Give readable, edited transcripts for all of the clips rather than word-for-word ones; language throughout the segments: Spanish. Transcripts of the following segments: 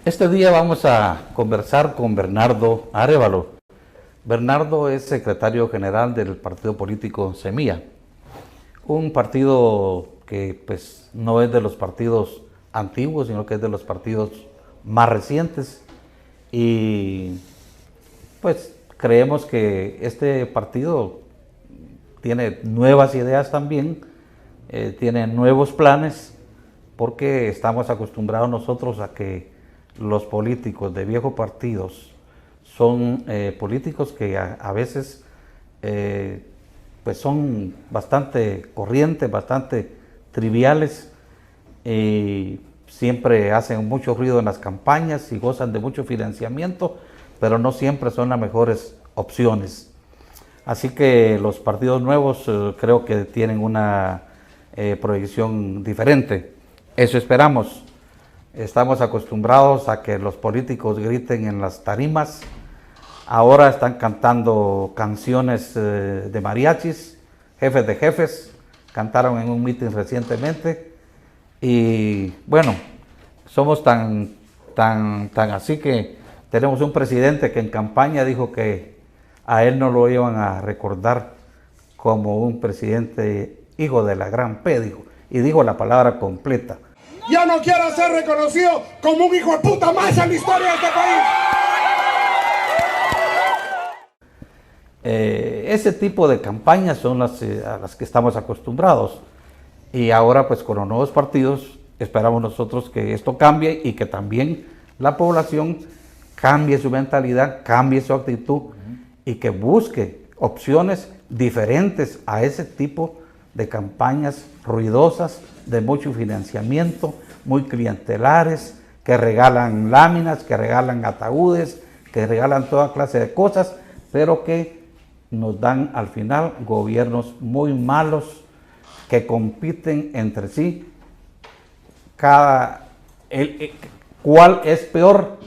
Este día vamos a conversar con Bernardo Arévalo. Bernardo es secretario general del partido político Semilla, un partido que pues no es de los partidos antiguos, sino que es de los partidos más recientes, y pues creemos que este partido tiene nuevas ideas también, tiene nuevos planes, porque estamos acostumbrados nosotros a que los políticos de viejos partidos son políticos que a veces pues son bastante corrientes, bastante triviales, y siempre hacen mucho ruido en las campañas y gozan de mucho financiamiento, pero no siempre son las mejores opciones. Así que los partidos nuevos creo que tienen una proyección diferente. Eso esperamos. Estamos acostumbrados a que los políticos griten en las tarimas. Ahora están cantando canciones de mariachis, jefes de jefes, cantaron en un mitin recientemente. Y bueno, somos tan así que tenemos un presidente que en campaña dijo que a él no lo iban a recordar como un presidente hijo de la gran P, dijo, y dijo la palabra completa. Yo no quiero ser reconocido como un hijo de puta más en la historia de este país. Ese tipo de campañas son a las que estamos acostumbrados. Y ahora pues con los nuevos partidos esperamos nosotros que esto cambie y que también la población cambie su mentalidad, cambie su actitud y que busque opciones diferentes a ese tipo de campañas ruidosas, de mucho financiamiento, muy clientelares, que regalan láminas, que regalan ataúdes, que regalan toda clase de cosas, pero que nos dan al final gobiernos muy malos que compiten entre sí. ¿Cuál es peor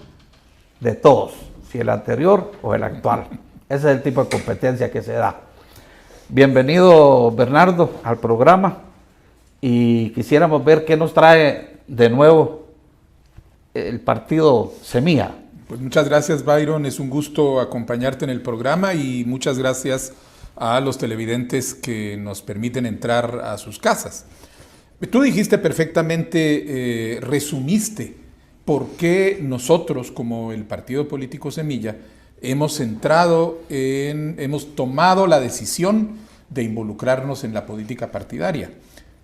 de todos? Si el anterior o el actual. Ese es el tipo de competencia que se da. Bienvenido, Bernardo, al programa, y quisiéramos ver qué nos trae de nuevo el partido Semilla. Pues muchas gracias, Byron, es un gusto acompañarte en el programa y muchas gracias a los televidentes que nos permiten entrar a sus casas. Tú dijiste perfectamente, resumiste por qué nosotros como el partido político Semilla hemos tomado la decisión de involucrarnos en la política partidaria.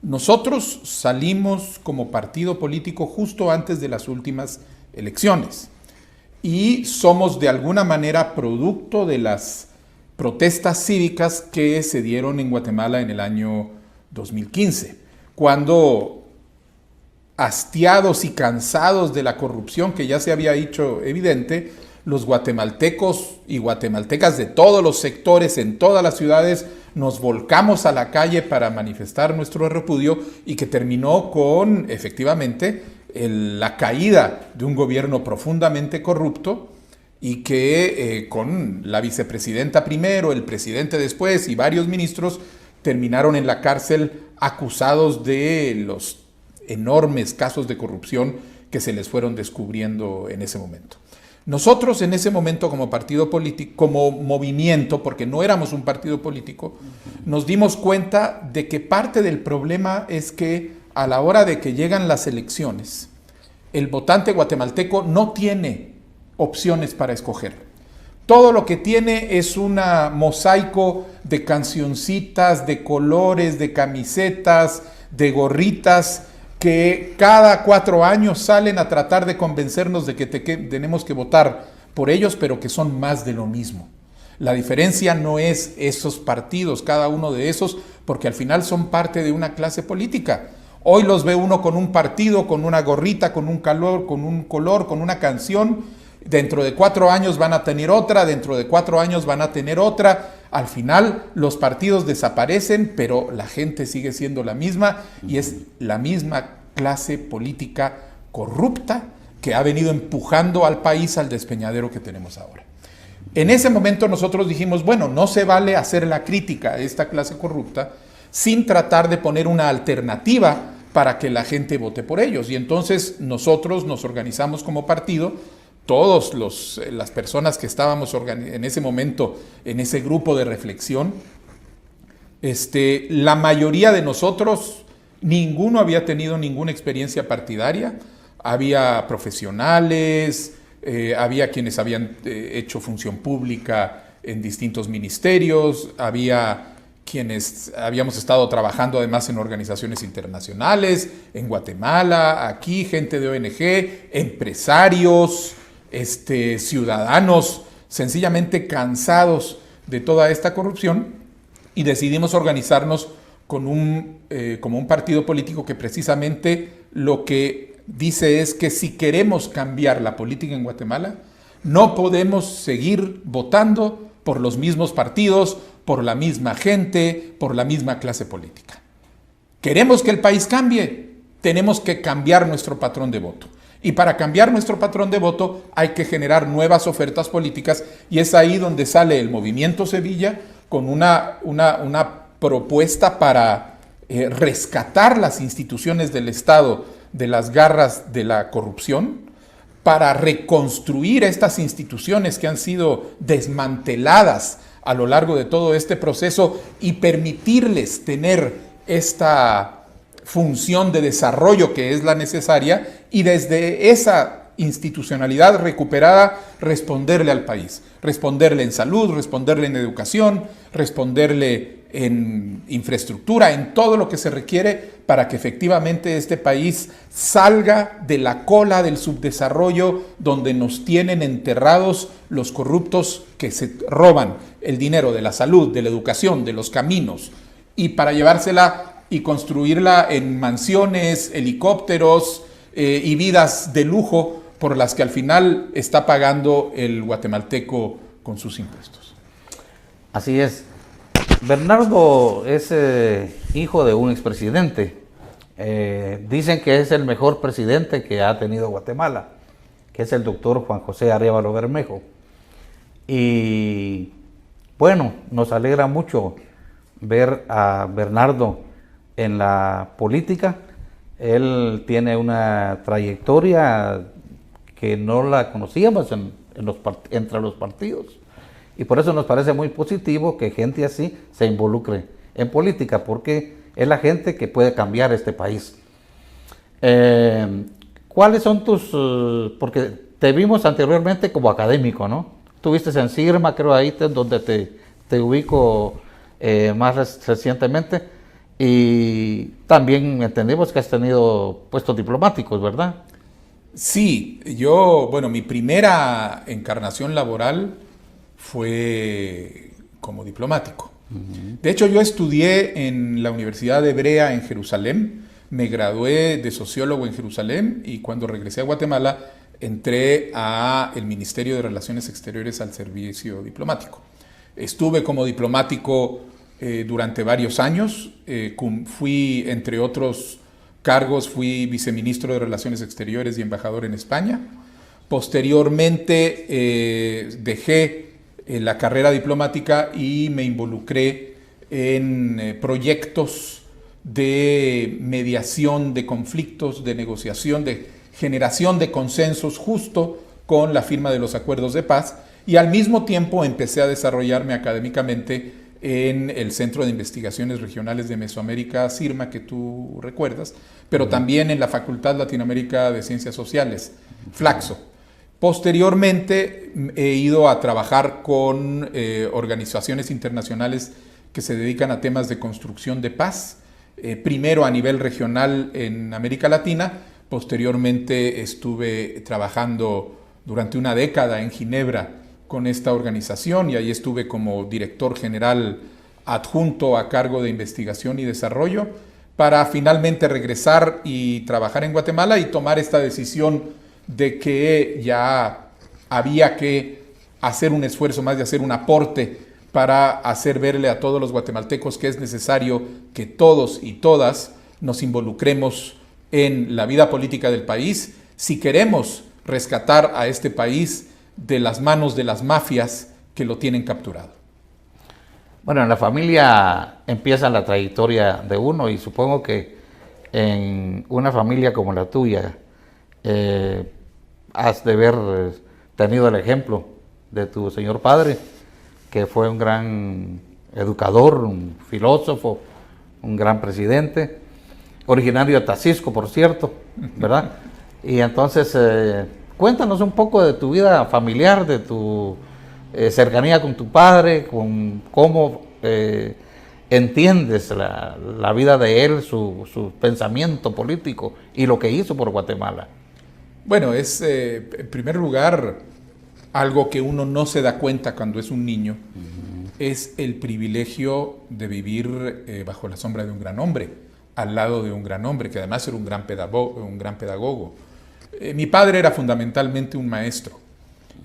Nosotros salimos como partido político justo antes de las últimas elecciones y somos de alguna manera producto de las protestas cívicas que se dieron en Guatemala en el año 2015, cuando, hastiados y cansados de la corrupción que ya se había hecho evidente, los guatemaltecos y guatemaltecas de todos los sectores, en todas las ciudades, nos volcamos a la calle para manifestar nuestro repudio y que terminó con, efectivamente, la caída de un gobierno profundamente corrupto y que con la vicepresidenta primero, el presidente después y varios ministros terminaron en la cárcel acusados de los enormes casos de corrupción que se les fueron descubriendo en ese momento. Nosotros en ese momento como partido político, como movimiento, porque no éramos un partido político, nos dimos cuenta de que parte del problema es que a la hora de que llegan las elecciones, el votante guatemalteco no tiene opciones para escoger. Todo lo que tiene es un mosaico de cancioncitas, de colores, de camisetas, de gorritas, que cada 4 años salen a tratar de convencernos de que tenemos que votar por ellos, pero que son más de lo mismo. La diferencia no es esos partidos, cada uno de esos, porque al final son parte de una clase política. Hoy los ve uno con un partido, con una gorrita, con un color, con una canción. Dentro de 4 años van a tener otra, dentro de 4 años van a tener otra. Al final los partidos desaparecen, pero la gente sigue siendo la misma y es la misma clase política corrupta que ha venido empujando al país al despeñadero que tenemos ahora. En ese momento nosotros dijimos, bueno, no se vale hacer la crítica a esta clase corrupta sin tratar de poner una alternativa para que la gente vote por ellos. Y entonces nosotros nos organizamos como partido, todas las personas que estábamos en ese momento en ese grupo de reflexión, la mayoría de nosotros, ninguno había tenido ninguna experiencia partidaria. Había profesionales, había quienes habían hecho función pública en distintos ministerios, había quienes habíamos estado trabajando además en organizaciones internacionales, en Guatemala, aquí, gente de ONG, empresarios, ciudadanos, sencillamente cansados de toda esta corrupción, y decidimos organizarnos como un partido político que precisamente lo que dice es que si queremos cambiar la política en Guatemala, no podemos seguir votando por los mismos partidos, por la misma gente, por la misma clase política. Queremos que el país cambie, tenemos que cambiar nuestro patrón de voto. Y para cambiar nuestro patrón de voto hay que generar nuevas ofertas políticas, y es ahí donde sale el Movimiento Sevilla con una propuesta para rescatar las instituciones del Estado de las garras de la corrupción, para reconstruir estas instituciones que han sido desmanteladas a lo largo de todo este proceso y permitirles tener esta función de desarrollo que es la necesaria, y desde esa institucionalidad recuperada responderle al país, responderle en salud, responderle en educación, responderle en infraestructura, en todo lo que se requiere para que efectivamente este país salga de la cola del subdesarrollo donde nos tienen enterrados los corruptos que se roban el dinero de la salud, de la educación, de los caminos, y para llevársela y construirla en mansiones, helicópteros y vidas de lujo por las que al final está pagando el guatemalteco con sus impuestos. Así es. Bernardo es hijo de un expresidente. Dicen que es el mejor presidente que ha tenido Guatemala, que es el doctor Juan José Arévalo Bermejo. Y bueno, nos alegra mucho ver a Bernardo en la política. Él tiene una trayectoria que no la conocíamos entre los partidos. Y por eso nos parece muy positivo que gente así se involucre en política, porque es la gente que puede cambiar este país. ¿Cuáles son porque te vimos anteriormente como académico, ¿no? Estuviste en CIRMA, creo ahí donde te ubico más recientemente, y también entendimos que has tenido puestos diplomáticos, ¿verdad? Sí, mi primera encarnación laboral fue como diplomático. De hecho, yo estudié en la Universidad Hebrea en Jerusalén, me gradué de sociólogo en Jerusalén, y cuando regresé a Guatemala entré al Ministerio de Relaciones Exteriores al servicio diplomático. Estuve como diplomático durante varios años, fui, entre otros cargos, fui viceministro de Relaciones Exteriores y embajador en España. Posteriormente dejé la carrera diplomática y me involucré en proyectos de mediación de conflictos, de negociación, de generación de consensos justo con la firma de los acuerdos de paz, y al mismo tiempo empecé a desarrollarme académicamente en el Centro de Investigaciones Regionales de Mesoamérica, CIRMA, que tú recuerdas, pero también en la Facultad Latinoamérica de Ciencias Sociales, FLACSO. Posteriormente he ido a trabajar con organizaciones internacionales que se dedican a temas de construcción de paz, primero a nivel regional en América Latina, posteriormente estuve trabajando durante una década en Ginebra con esta organización, y ahí estuve como director general adjunto a cargo de investigación y desarrollo, para finalmente regresar y trabajar en Guatemala y tomar esta decisión de que ya había que hacer un esfuerzo más, de hacer un aporte para hacer verle a todos los guatemaltecos que es necesario que todos y todas nos involucremos en la vida política del país si queremos rescatar a este país de las manos de las mafias que lo tienen capturado. Bueno, en la familia empieza la trayectoria de uno y supongo que en una familia como la tuya has de haber tenido el ejemplo de tu señor padre, que fue un gran educador, un filósofo, un gran presidente, originario de Tacisco, por cierto, ¿verdad? Y entonces, cuéntanos un poco de tu vida familiar, de tu cercanía con tu padre, con cómo entiendes la vida de él, su pensamiento político y lo que hizo por Guatemala. Bueno, es en primer lugar algo que uno no se da cuenta cuando es un niño, es el privilegio de vivir bajo la sombra de un gran hombre, al lado de un gran hombre, que además era un gran pedagogo. Mi padre era fundamentalmente un maestro.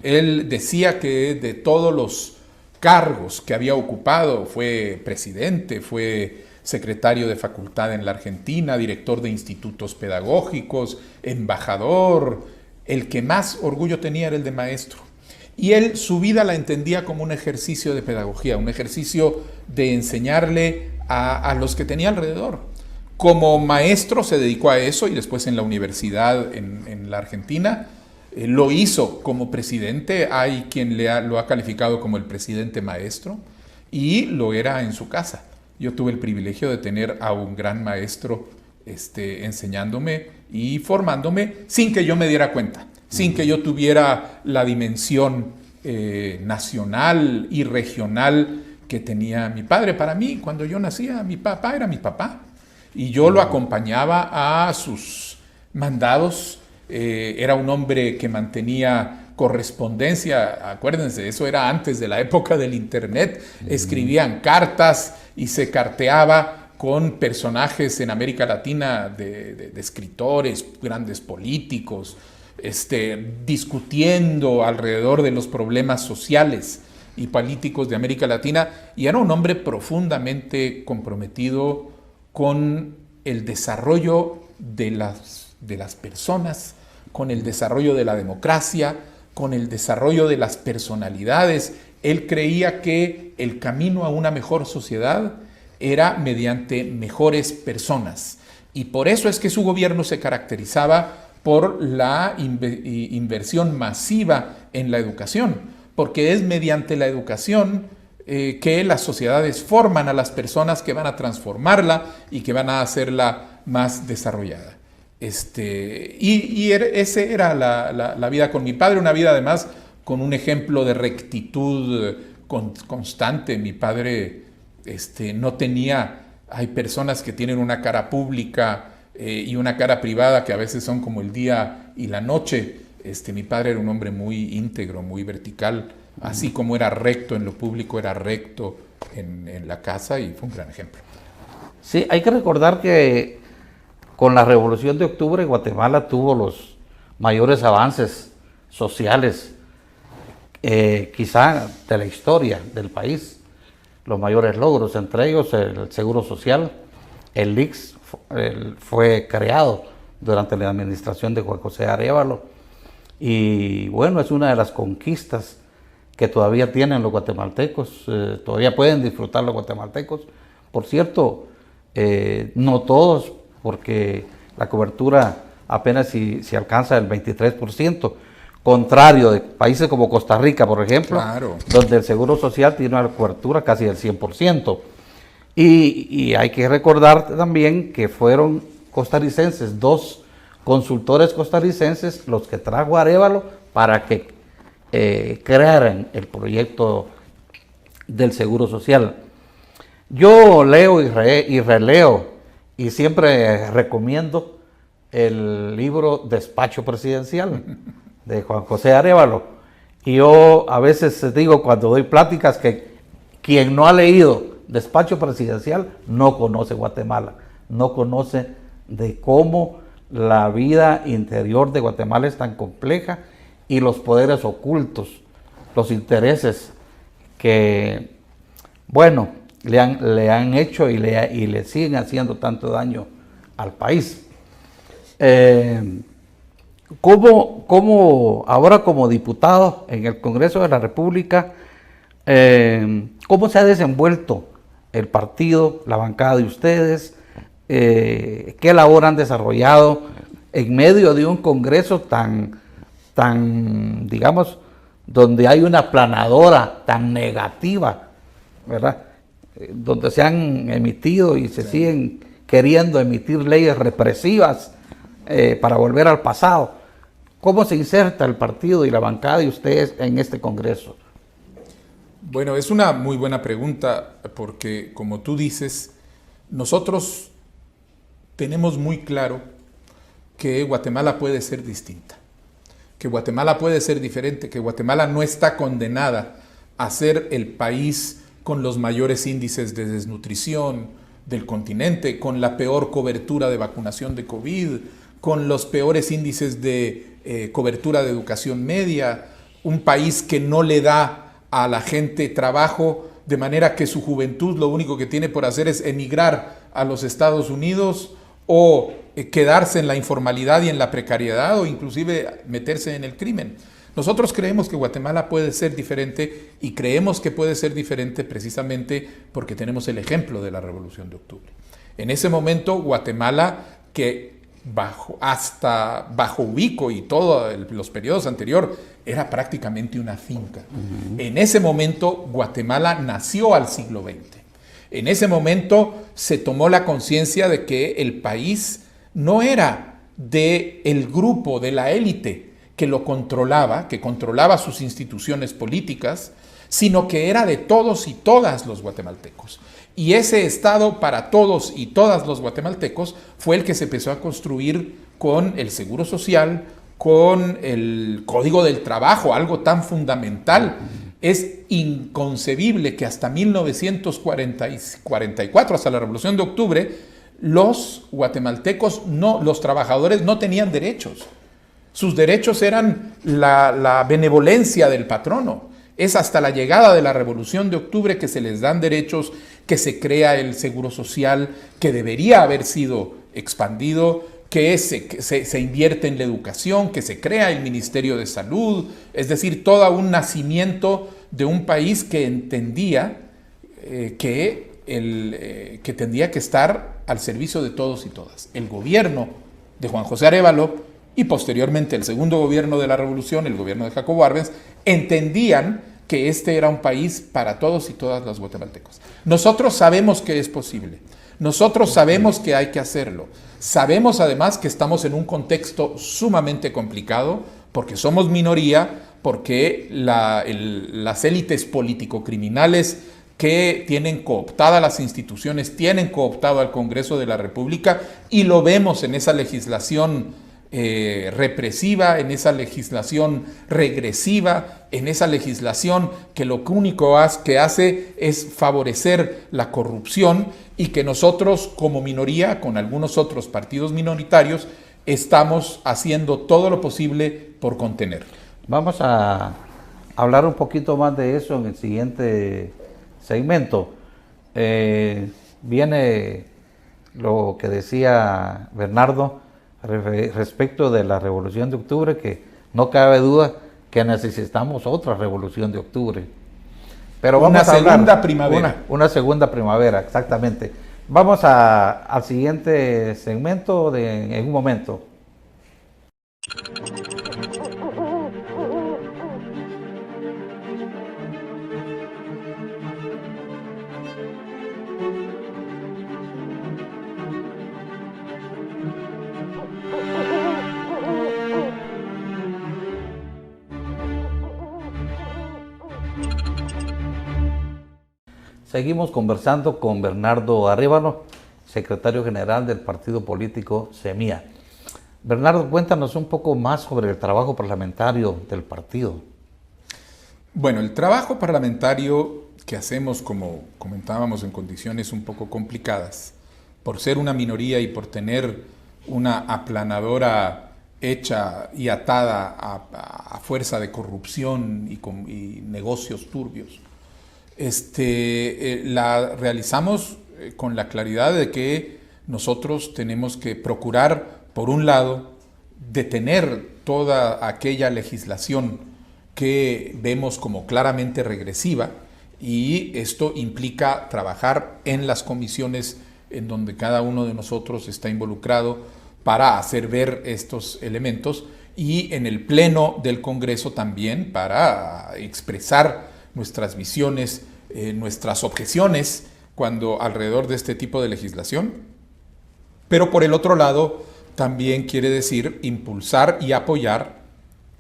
Él decía que de todos los cargos que había ocupado, fue presidente, fue secretario de facultad en la Argentina, director de institutos pedagógicos, embajador, el que más orgullo tenía era el de maestro. Y él su vida la entendía como un ejercicio de pedagogía, un ejercicio de enseñarle a los que tenía alrededor. Como maestro se dedicó a eso y después en la universidad en la Argentina lo hizo. Como presidente hay quien lo ha calificado como el presidente maestro y lo era en su casa. Yo tuve el privilegio de tener a un gran maestro enseñándome y formándome sin que yo me diera cuenta, sin que yo tuviera la dimensión nacional y regional que tenía mi padre. Para mí, cuando yo nacía, mi papá era mi papá y yo lo acompañaba a sus mandados. Era un hombre que mantenía correspondencia, acuérdense, eso era antes de la época del internet, escribían cartas y se carteaba con personajes en América Latina de escritores, grandes políticos, discutiendo alrededor de los problemas sociales y políticos de América Latina, y era un hombre profundamente comprometido con el desarrollo de las personas, con el desarrollo de la democracia, con el desarrollo de las personalidades. Él creía que el camino a una mejor sociedad era mediante mejores personas. Y por eso es que su gobierno se caracterizaba por la inversión masiva en la educación, porque es mediante la educación que las sociedades forman a las personas que van a transformarla y que van a hacerla más desarrollada. Ese era la vida con mi padre, una vida además con un ejemplo de rectitud constante. Mi padre no tenía, hay personas que tienen una cara pública y una cara privada que a veces son como el día y la noche. Mi padre era un hombre muy íntegro, muy vertical, así como era recto en lo público, era recto en la casa, y fue un gran ejemplo. Sí, hay que recordar que con la Revolución de Octubre Guatemala tuvo los mayores avances sociales quizá de la historia del país, los mayores logros, entre ellos el Seguro Social. El IX fue creado durante la administración de Juan José Arévalo y bueno, es una de las conquistas que todavía tienen los guatemaltecos, todavía pueden disfrutar los guatemaltecos. Por cierto, no todos, porque la cobertura apenas si alcanza el 23%, contrario de países como Costa Rica, por ejemplo, claro, donde el Seguro Social tiene una cobertura casi del 100%. Y hay que recordar también que fueron costarricenses, 2 consultores costarricenses, los que trajo Arévalo para que crearan el proyecto del Seguro Social. Yo leo y releo y siempre recomiendo el libro Despacho Presidencial de Juan José Arévalo. Y yo a veces digo cuando doy pláticas que quien no ha leído Despacho Presidencial no conoce Guatemala, no conoce de cómo la vida interior de Guatemala es tan compleja y los poderes ocultos, los intereses que bueno, le han hecho y le siguen haciendo tanto daño al país. ¿Cómo ahora como diputado en el Congreso de la República, cómo se ha desenvuelto el partido, la bancada de ustedes? ¿Qué labor han desarrollado en medio de un Congreso tan, digamos, donde hay una planadora tan negativa, ¿verdad? Donde se han emitido y se siguen queriendo emitir leyes represivas para volver al pasado? ¿Cómo se inserta el partido y la bancada de ustedes en este Congreso? Bueno, es una muy buena pregunta porque, como tú dices, nosotros tenemos muy claro que Guatemala puede ser distinta, que Guatemala puede ser diferente, que Guatemala no está condenada a ser el país con los mayores índices de desnutrición del continente, con la peor cobertura de vacunación de COVID, con los peores índices de cobertura de educación media, un país que no le da a la gente trabajo, de manera que su juventud lo único que tiene por hacer es emigrar a los Estados Unidos o quedarse en la informalidad y en la precariedad o inclusive meterse en el crimen. Nosotros creemos que Guatemala puede ser diferente y creemos que puede ser diferente precisamente porque tenemos el ejemplo de la Revolución de Octubre. En ese momento Guatemala, que bajo Ubico y todos los periodos anteriores, era prácticamente una finca. En ese momento Guatemala nació al siglo XX. En ese momento se tomó la conciencia de que el país no era del grupo, de la élite que lo controlaba, que controlaba sus instituciones políticas, sino que era de todos y todas los guatemaltecos. Y ese Estado para todos y todas los guatemaltecos fue el que se empezó a construir con el Seguro Social, con el Código del Trabajo, algo tan fundamental. Es inconcebible que hasta 1944, hasta la Revolución de Octubre, los guatemaltecos, los trabajadores no tenían derechos. Sus derechos eran la benevolencia del patrono. Es hasta la llegada de la Revolución de Octubre que se les dan derechos, que se crea el Seguro Social, que debería haber sido expandido, que se invierte en la educación, que se crea el Ministerio de Salud, es decir, todo un nacimiento de un país que entendía que tendría que estar al servicio de todos y todas. El gobierno de Juan José Arévalo y posteriormente el segundo gobierno de la Revolución, el gobierno de Jacobo Arbenz, entendían que este era un país para todos y todas los guatemaltecos. Nosotros sabemos que es posible, nosotros sabemos que hay que hacerlo, sabemos además que estamos en un contexto sumamente complicado porque somos minoría, porque las élites político-criminales que tienen cooptadas las instituciones, tienen cooptado al Congreso de la República y lo vemos en esa legislación represiva, en esa legislación regresiva, en esa legislación que lo único que hace es favorecer la corrupción y que nosotros como minoría, con algunos otros partidos minoritarios, estamos haciendo todo lo posible por contener. Vamos a hablar un poquito más de eso en el siguiente segmento. Viene lo que decía Bernardo respecto de la Revolución de Octubre, que no cabe duda que necesitamos otra Revolución de Octubre. Pero vamos a hablar, segunda primavera. Una segunda primavera, exactamente. Vamos al siguiente segmento en un momento. Seguimos conversando con Bernardo Arévalo, secretario general del partido político Semilla. Bernardo, cuéntanos un poco más sobre el trabajo parlamentario del partido. Bueno, el trabajo parlamentario que hacemos, como comentábamos, en condiciones un poco complicadas, por ser una minoría y por tener una aplanadora hecha y atada a fuerza de corrupción y negocios turbios, la realizamos con la claridad de que nosotros tenemos que procurar, por un lado, detener toda aquella legislación que vemos como claramente regresiva, y esto implica trabajar en las comisiones en donde cada uno de nosotros está involucrado para hacer ver estos elementos, y en el Pleno del Congreso también para expresar nuestras visiones, nuestras objeciones cuando alrededor de este tipo de legislación. Pero por el otro lado, también quiere decir impulsar y apoyar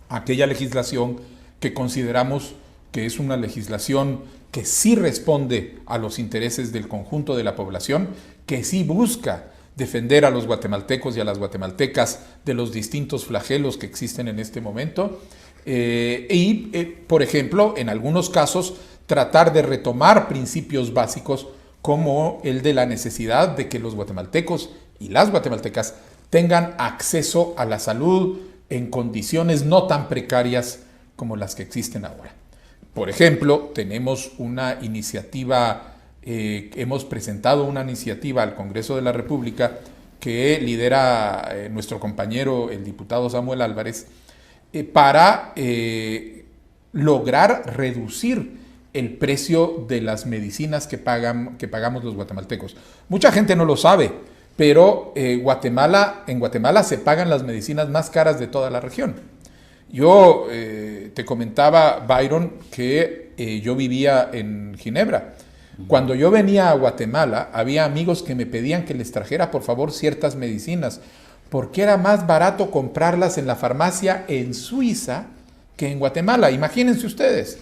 aquella legislación que consideramos que es una legislación que sí responde a los intereses del conjunto de la población, que sí busca defender a los guatemaltecos y a las guatemaltecas de los distintos flagelos que existen en este momento, por ejemplo, en algunos casos, tratar de retomar principios básicos como el de la necesidad de que los guatemaltecos y las guatemaltecas tengan acceso a la salud en condiciones no tan precarias como las que existen ahora. Por ejemplo, tenemos una iniciativa, hemos presentado una iniciativa al Congreso de la República que lidera nuestro compañero, el diputado Samuel Álvarez, para lograr reducir el precio de las medicinas que pagamos los guatemaltecos. Mucha gente no lo sabe, pero en Guatemala se pagan las medicinas más caras de toda la región. Yo te comentaba, Byron, que yo vivía en Ginebra. Cuando yo venía a Guatemala, había amigos que me pedían que les trajera, por favor, ciertas medicinas, porque era más barato comprarlas en la farmacia en Suiza que en Guatemala. Imagínense ustedes.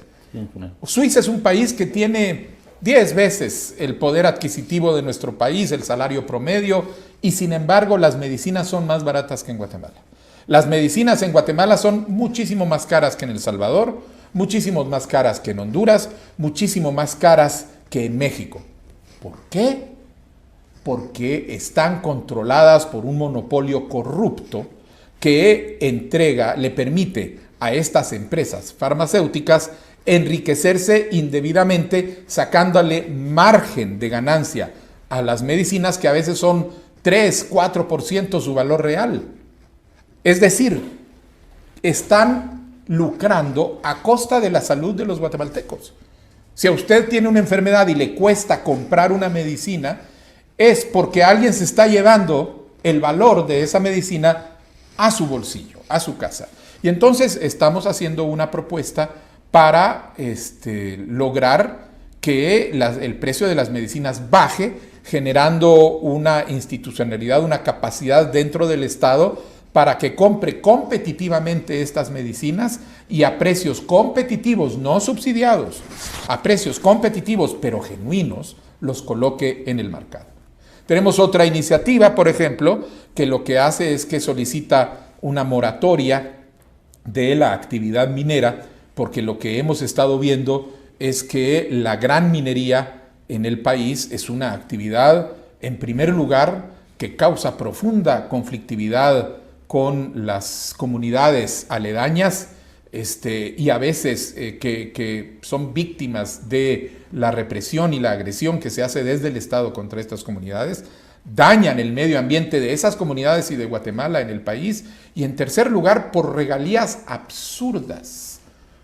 Suiza es un país que tiene 10 veces el poder adquisitivo de nuestro país, el salario promedio, y sin embargo las medicinas son más baratas que en Guatemala. Las medicinas en Guatemala son muchísimo más caras que en El Salvador, muchísimo más caras que en Honduras, muchísimo más caras que en México. ¿Por qué? Porque están controladas por un monopolio corrupto que le permite a estas empresas farmacéuticas enriquecerse indebidamente, sacándole margen de ganancia a las medicinas que a veces son 3, 4% su valor real. Es decir, están lucrando a costa de la salud de los guatemaltecos. Si a usted tiene una enfermedad y le cuesta comprar una medicina, es porque alguien se está llevando el valor de esa medicina a su bolsillo, a su casa. Y entonces estamos haciendo una propuesta para lograr que el precio de las medicinas baje, generando una institucionalidad, una capacidad dentro del Estado para que compre competitivamente estas medicinas y a precios competitivos, no subsidiados, a precios competitivos pero genuinos, los coloque en el mercado. Tenemos otra iniciativa, por ejemplo, que lo que hace es que solicita una moratoria de la actividad minera, porque lo que hemos estado viendo es que la gran minería en el país es una actividad, en primer lugar, que causa profunda conflictividad con las comunidades aledañas y a veces que son víctimas de la represión y la agresión que se hace desde el Estado contra estas comunidades, dañan el medio ambiente de esas comunidades y de Guatemala en el país, y en tercer lugar por regalías absurdas,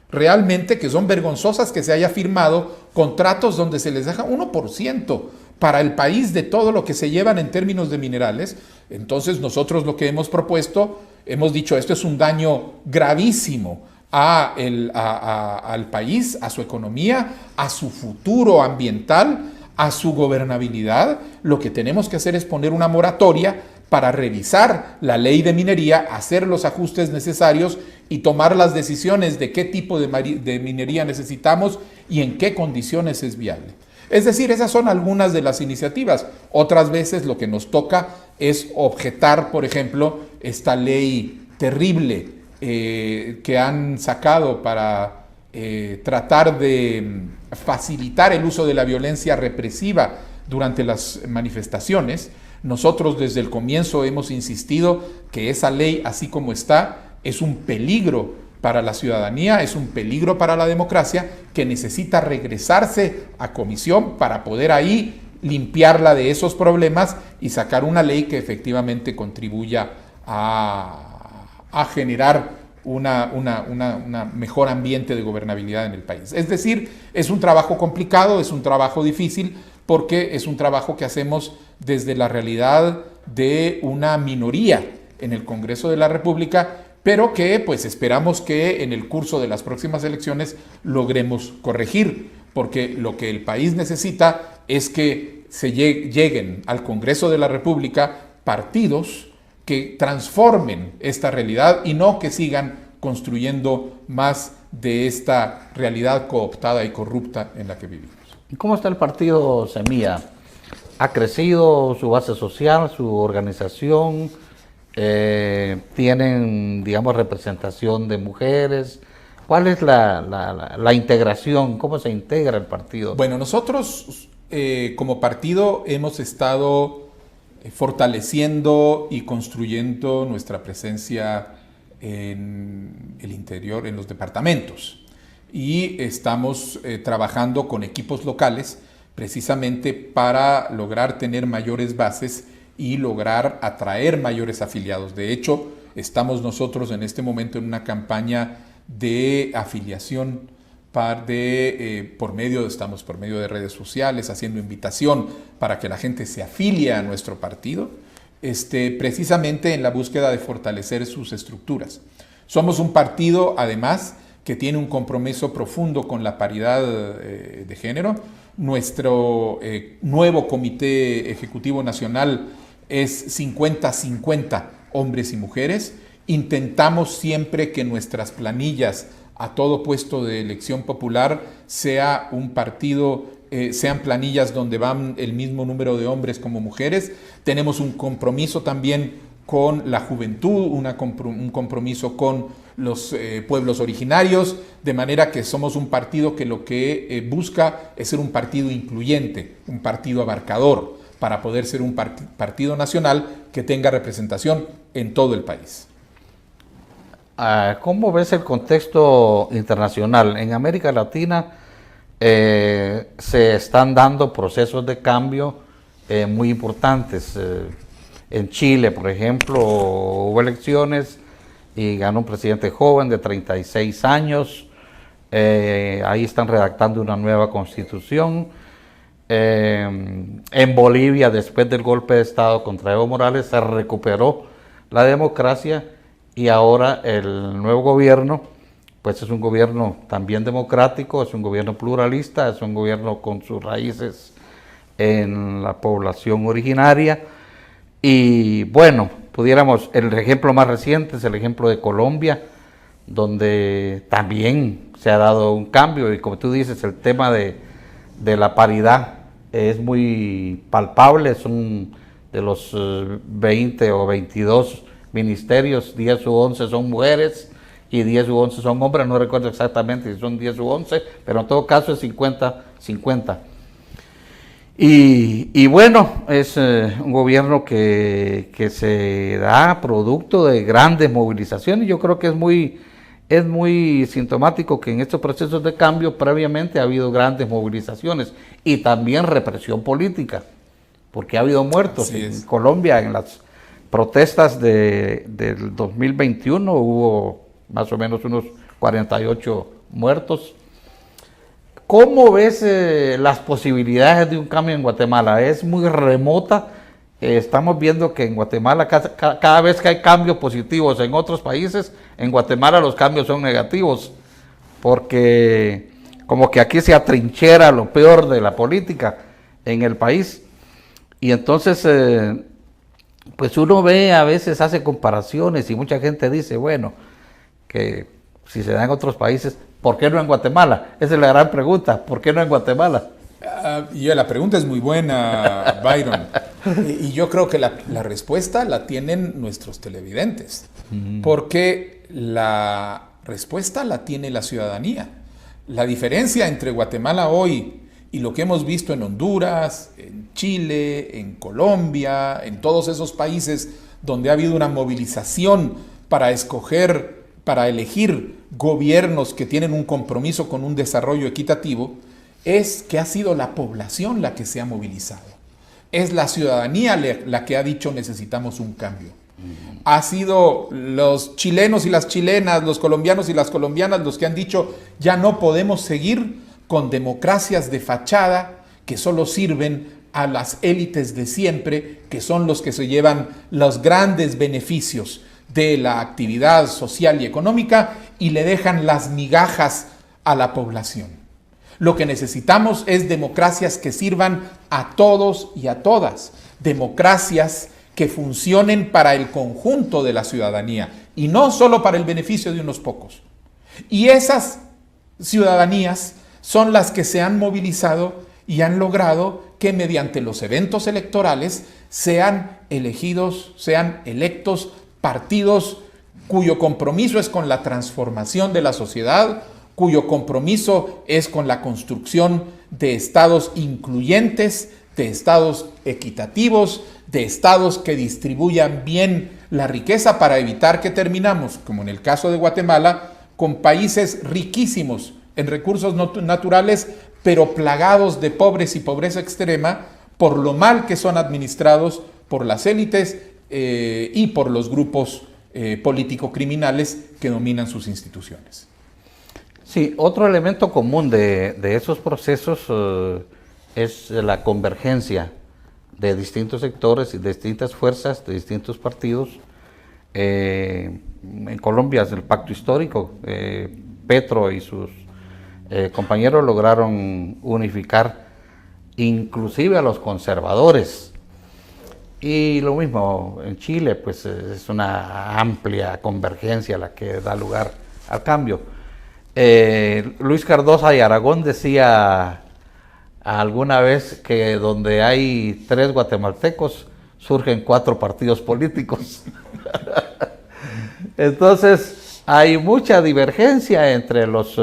realmente que son vergonzosas, que se haya firmado contratos donde se les deja 1% para el país de todo lo que se llevan en términos de minerales. Entonces nosotros lo que hemos propuesto, hemos dicho, esto es un daño gravísimo al país, a su economía, a su futuro ambiental, a su gobernabilidad. Lo que tenemos que hacer es poner una moratoria para revisar la ley de minería, hacer los ajustes necesarios y tomar las decisiones de qué tipo de minería necesitamos y en qué condiciones es viable. Es decir, esas son algunas de las iniciativas. Otras veces lo que nos toca es objetar, por ejemplo, esta ley terrible que han sacado para tratar de facilitar el uso de la violencia represiva durante las manifestaciones. Nosotros desde el comienzo hemos insistido que esa ley, así como está, es un peligro para la ciudadanía, es un peligro para la democracia, que necesita regresarse a comisión para poder ahí limpiarla de esos problemas y sacar una ley que efectivamente contribuya a generar una mejor ambiente de gobernabilidad en el país. Es decir, es un trabajo complicado, es un trabajo difícil, porque es un trabajo que hacemos desde la realidad de una minoría en el Congreso de la República, pero que pues esperamos que en el curso de las próximas elecciones logremos corregir, porque lo que el país necesita es que se lleguen al Congreso de la República partidos que transformen esta realidad y no que sigan construyendo más de esta realidad cooptada y corrupta en la que vivimos. ¿Y cómo está el partido Semilla? ¿Ha crecido su base social, su organización? ¿Tienen, digamos, representación de mujeres? ¿Cuál es la integración? ¿Cómo se integra el partido? Bueno, nosotros como partido hemos estado fortaleciendo y construyendo nuestra presencia en el interior, en los departamentos. Y estamos trabajando con equipos locales precisamente para lograr tener mayores bases y lograr atraer mayores afiliados. De hecho, estamos nosotros en este momento en una campaña de afiliación estamos por medio de redes sociales haciendo invitación para que la gente se afilie a nuestro partido, precisamente en la búsqueda de fortalecer sus estructuras. Somos un partido, además, que tiene un compromiso profundo con la paridad de género. Nuestro nuevo Comité Ejecutivo Nacional es 50-50 hombres y mujeres. Intentamos siempre que nuestras planillas a todo puesto de elección popular sea un partido, sean planillas donde van el mismo número de hombres como mujeres. Tenemos un compromiso también con la juventud, un compromiso con los pueblos originarios, de manera que somos un partido que lo que busca es ser un partido incluyente, un partido abarcador, para poder ser un partido nacional que tenga representación en todo el país. ¿Cómo ves el contexto internacional? En América Latina se están dando procesos de cambio muy importantes. En Chile, por ejemplo, hubo elecciones y ganó un presidente joven de 36 años. Ahí están redactando una nueva constitución. En Bolivia, después del golpe de Estado contra Evo Morales, se recuperó la democracia y ahora el nuevo gobierno, pues es un gobierno también democrático, es un gobierno pluralista, es un gobierno con sus raíces en la población originaria. Y bueno, el ejemplo más reciente es el ejemplo de Colombia, donde también se ha dado un cambio y como tú dices, el tema de la paridad es muy palpable. Son de los 20 o 22 ministerios, 10 u 11 son mujeres y 10 u 11 son hombres, no recuerdo exactamente si son 10 u 11, pero en todo caso es 50-50. Y bueno, es un gobierno que se da producto de grandes movilizaciones. Yo creo que es muy sintomático que en estos procesos de cambio previamente ha habido grandes movilizaciones y también represión política, porque ha habido muertos. En Colombia, en las protestas del 2021 hubo más o menos unos 48 muertos. ¿Cómo ves las posibilidades de un cambio en Guatemala? Es muy remota. Estamos viendo que en Guatemala cada vez que hay cambios positivos en otros países, en Guatemala los cambios son negativos, porque como que aquí se atrinchera lo peor de la política en el país. Y entonces, pues uno ve, a veces hace comparaciones y mucha gente dice, bueno, que si se da en otros países, ¿por qué no en Guatemala? Esa es la gran pregunta, ¿por qué no en Guatemala? La pregunta es muy buena, Byron. Y yo creo que la respuesta la tienen nuestros televidentes, porque la respuesta la tiene la ciudadanía. La diferencia entre Guatemala hoy y lo que hemos visto en Honduras, en Chile, en Colombia, en todos esos países donde ha habido una movilización para elegir gobiernos que tienen un compromiso con un desarrollo equitativo, es que ha sido la población la que se ha movilizado. Es la ciudadanía la que ha dicho necesitamos un cambio. Ha sido los chilenos y las chilenas, los colombianos y las colombianas los que han dicho ya no podemos seguir con democracias de fachada que solo sirven a las élites de siempre, que son los que se llevan los grandes beneficios de la actividad social y económica y le dejan las migajas a la población. Lo que necesitamos es democracias que sirvan a todos y a todas, democracias que funcionen para el conjunto de la ciudadanía y no solo para el beneficio de unos pocos. Y esas ciudadanías son las que se han movilizado y han logrado que mediante los eventos electorales sean elegidos, sean electos partidos cuyo compromiso es con la transformación de la sociedad, cuyo compromiso es con la construcción de estados incluyentes, de estados equitativos, de estados que distribuyan bien la riqueza para evitar que terminamos, como en el caso de Guatemala, con países riquísimos en recursos naturales, pero plagados de pobres y pobreza extrema por lo mal que son administrados por las élites y por los grupos político-criminales que dominan sus instituciones. Sí, otro elemento común de esos procesos es la convergencia de distintos sectores y de distintas fuerzas, de distintos partidos. En Colombia es el pacto histórico. Petro y sus compañeros lograron unificar inclusive a los conservadores. Y lo mismo en Chile, pues es una amplia convergencia la que da lugar al cambio. Luis Cardosa y Aragón decía alguna vez que donde hay 3 guatemaltecos surgen 4 partidos políticos. Entonces hay mucha divergencia entre los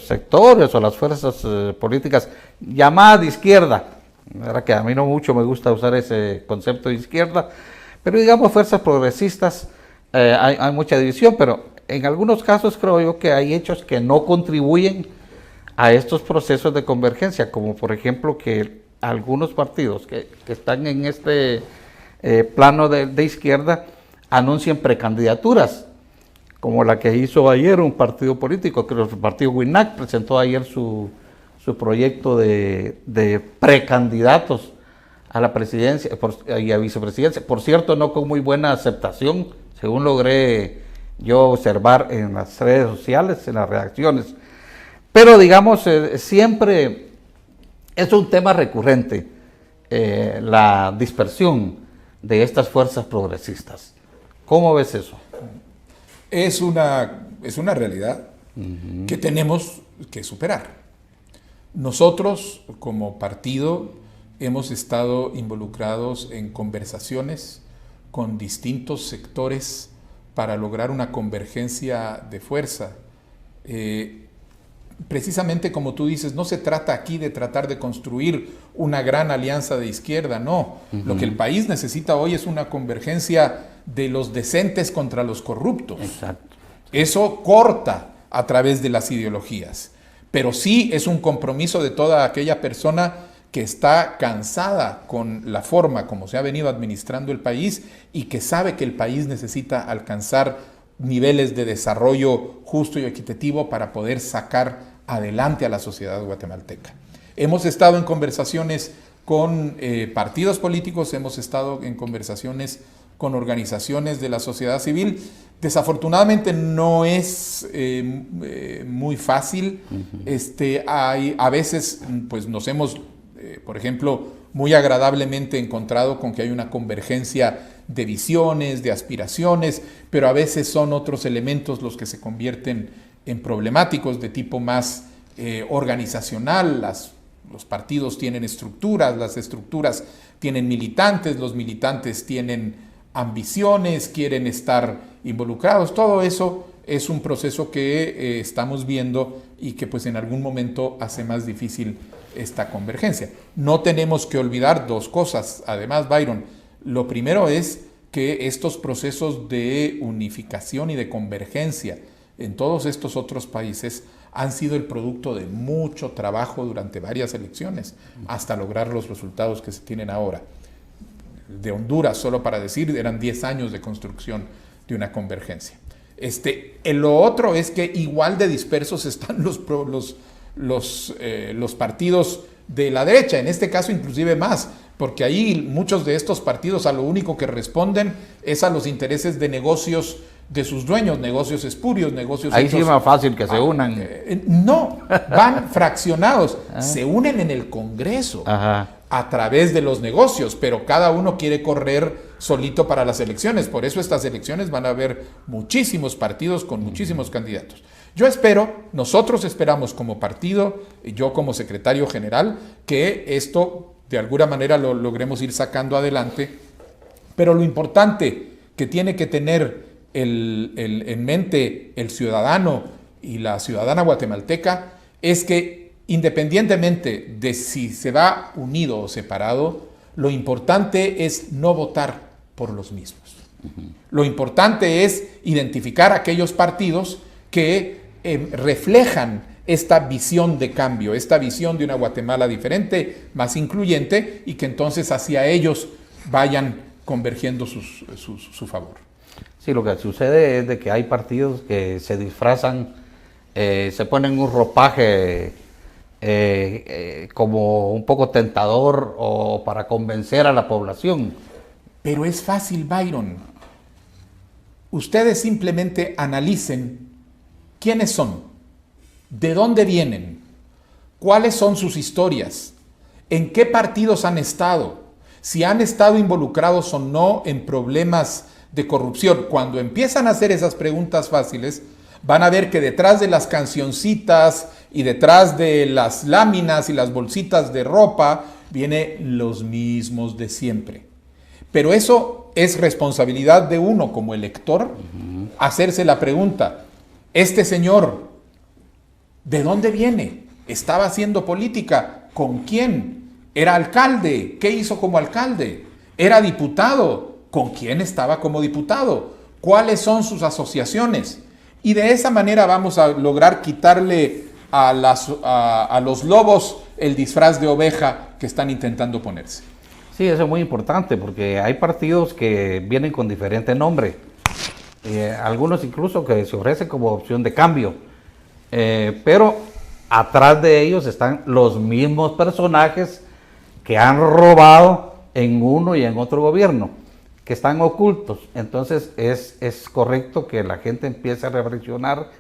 sectores o las fuerzas políticas llamadas de izquierda. La verdad que a mí no mucho me gusta usar ese concepto de izquierda, pero digamos fuerzas progresistas, hay mucha división, pero en algunos casos creo yo que hay hechos que no contribuyen a estos procesos de convergencia, como por ejemplo que algunos partidos que están en este plano de izquierda anuncien precandidaturas, como la que hizo ayer un partido político, creo que el partido WINAC presentó ayer su proyecto de precandidatos a la presidencia y a vicepresidencia. Por cierto, no con muy buena aceptación, según logré yo observar en las redes sociales, en las reacciones. Pero digamos, siempre es un tema recurrente, la dispersión de estas fuerzas progresistas. ¿Cómo ves eso? Es una realidad que tenemos que superar. Nosotros, como partido, hemos estado involucrados en conversaciones con distintos sectores para lograr una convergencia de fuerza. Precisamente como tú dices, no se trata aquí de tratar de construir una gran alianza de izquierda, no. Lo que el país necesita hoy es una convergencia de los decentes contra los corruptos. Exacto. Eso corta a través de las ideologías, pero sí es un compromiso de toda aquella persona que está cansada con la forma como se ha venido administrando el país y que sabe que el país necesita alcanzar niveles de desarrollo justo y equitativo para poder sacar adelante a la sociedad guatemalteca. Hemos estado en conversaciones con partidos políticos, hemos estado en conversaciones con organizaciones de la sociedad civil. Desafortunadamente no es muy fácil. A veces pues nos hemos, por ejemplo, muy agradablemente encontrado con que hay una convergencia de visiones, de aspiraciones, pero a veces son otros elementos los que se convierten en problemáticos de tipo más organizacional. Los partidos tienen estructuras, las estructuras tienen militantes, los militantes tienen ambiciones, quieren estar involucrados. Todo eso es un proceso que estamos viendo y que pues en algún momento hace más difícil esta convergencia. No tenemos que olvidar 2 cosas, además, Byron. Lo primero es que estos procesos de unificación y de convergencia en todos estos otros países han sido el producto de mucho trabajo durante varias elecciones hasta lograr los resultados que se tienen ahora. De Honduras, solo para decir, eran 10 años de construcción de una convergencia. Lo otro es que igual de dispersos están los partidos de la derecha, en este caso inclusive más, porque ahí muchos de estos partidos a lo único que responden es a los intereses de negocios de sus dueños, negocios espurios, negocios... Ahí sí es más fácil que se unan. No, van fraccionados, se unen en el Congreso a través de los negocios, pero cada uno quiere correr solito para las elecciones. Por eso estas elecciones van a haber muchísimos partidos con muchísimos candidatos. Nosotros esperamos como partido, yo como secretario general, que esto de alguna manera lo logremos ir sacando adelante, pero lo importante que tiene que tener en mente el ciudadano y la ciudadana guatemalteca es que independientemente de si se va unido o separado, lo importante es no votar por los mismos. Lo importante es identificar aquellos partidos que reflejan esta visión de cambio, esta visión de una Guatemala diferente, más incluyente, y que entonces hacia ellos vayan convergiendo su favor. Sí, lo que sucede es de que hay partidos que se disfrazan, se ponen un ropaje como un poco tentador o para convencer a la población. Pero es fácil, Byron. Ustedes simplemente analicen quiénes son, de dónde vienen, cuáles son sus historias, en qué partidos han estado, si han estado involucrados o no en problemas de corrupción. Cuando empiezan a hacer esas preguntas fáciles, van a ver que detrás de las cancioncitas y detrás de las láminas y las bolsitas de ropa vienen los mismos de siempre. Pero eso es responsabilidad de uno como elector, hacerse la pregunta, este señor, ¿de dónde viene? ¿Estaba haciendo política? ¿Con quién? ¿Era alcalde? ¿Qué hizo como alcalde? ¿Era diputado? ¿Con quién estaba como diputado? ¿Cuáles son sus asociaciones? Y de esa manera vamos a lograr quitarle a los lobos el disfraz de oveja que están intentando ponerse. Sí, eso es muy importante porque hay partidos que vienen con diferente nombre. Algunos incluso que se ofrecen como opción de cambio. Pero atrás de ellos están los mismos personajes que han robado en uno y en otro gobierno, que están ocultos. Entonces es correcto que la gente empiece a reflexionar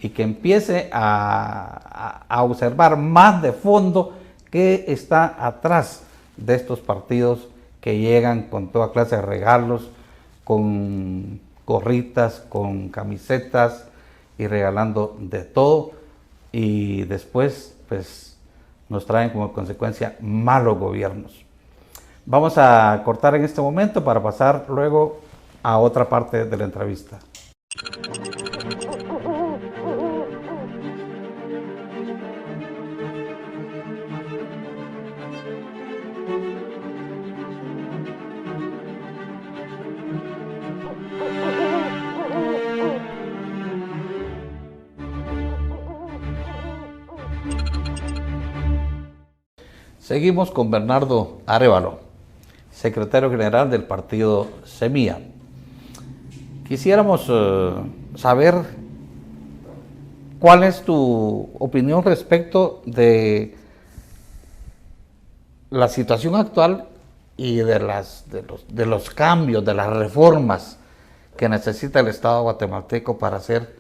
y que empiece a observar más de fondo qué está atrás de estos partidos que llegan con toda clase de regalos, con gorritas, con camisetas y regalando de todo, y después pues nos traen como consecuencia malos gobiernos. Vamos a cortar en este momento para pasar luego a otra parte de la entrevista. Seguimos con Bernardo Arévalo, secretario general del partido Semilla. Quisiéramos saber cuál es tu opinión respecto de la situación actual y de los cambios, de las reformas que necesita el Estado guatemalteco para ser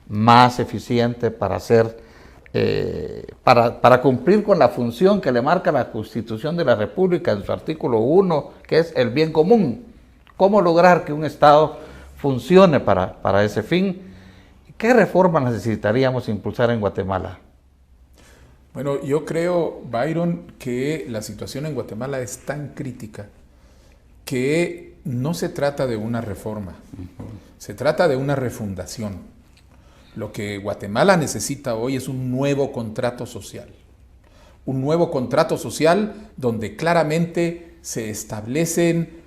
más eficiente, para cumplir con la función que le marca la Constitución de la República en su artículo 1, que es el bien común. ¿Cómo lograr que un Estado funcione para ese fin? ¿Qué reformas necesitaríamos impulsar en Guatemala? Bueno, yo creo, Byron, que la situación en Guatemala es tan crítica que no se trata de una reforma, se trata de una refundación. Lo que Guatemala necesita hoy es un nuevo contrato social. Un nuevo contrato social donde claramente se establecen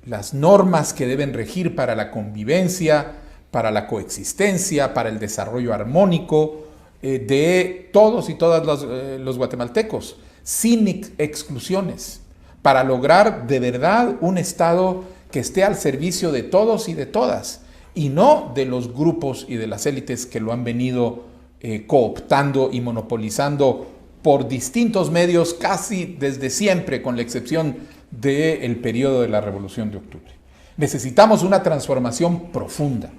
las normas que deben regir para la convivencia, para la coexistencia, para el desarrollo armónico de todos y todas los guatemaltecos, sin exclusiones, para lograr de verdad un Estado que esté al servicio de todos y de todas, y no de los grupos y de las élites que lo han venido cooptando y monopolizando por distintos medios casi desde siempre, con la excepción del periodo de la Revolución de Octubre. Necesitamos una transformación profunda,